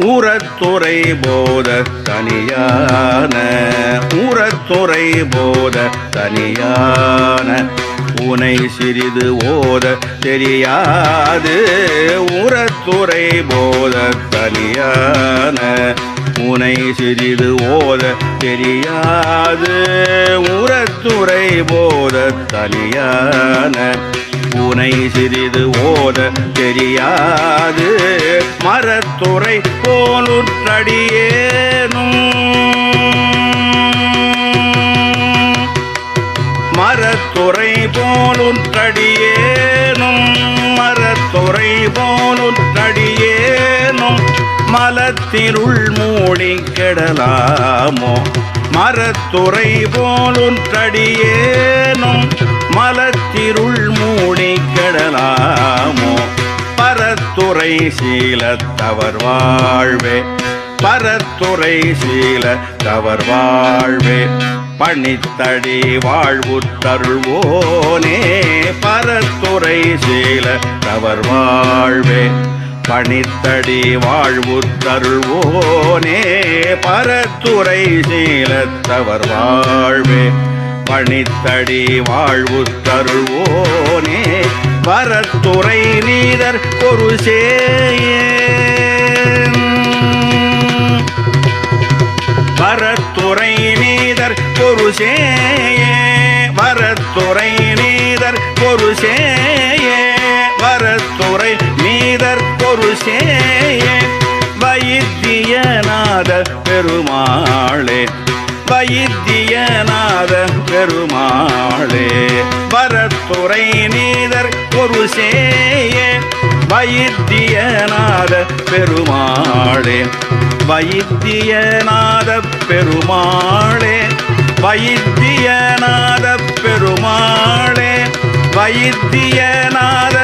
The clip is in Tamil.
ஊரத்துறை போத தனியான ஊரத்துறை போத தனியான உனை சிறிது ஓத தெரியாது ஊரத்துறை போத தனியான உனை சிறிது ஓத தெரியாது ஊரத்துறை போத தனியான உனை சிறிது ஓத தெரியாது மரத்துறை போலுற்றடியேனும் மரத்துறை போலுற்றடியேனும் மரத்துறை போலுற்றடியேனும் மலத்திருள் மூடி கெடலாமோ மரத்துறை போலுற்றடியேனும் மலத்திருள் மூடி கெடலாமோ பரத்துறை சீலத்தவர் வாழ்வே பரத்துறை சீலத்தவர் வாழ்வே பணித்தடி வாழ்வுத்தருள்வோனே பரத்துறை சீலத்தவர் வாழ்வே பணித்தடி வாழ்வுத்தருள்வோனே பரத்துறை சீலத்தவர் வாழ்வே பணித்தடி வாழ்வுத்தருள்வோனே வரத்துறை நீதர் ஒரு சேயே வரத்துறை நீதர் ஒரு சேயே வரத்துறை நீதர் ஒரு சேயே வரத்துறை நீதர் ஒரு சேயே வைத்தியநாத பெருமாளே வைத்தியநாத பெருமாளே வரத்துறை நீதர் ஒரு சேயே வைத்தியநாத பெருமாளே வைத்தியநாத பெருமாளே வைத்தியநாத பெருமாளே வைத்தியநாத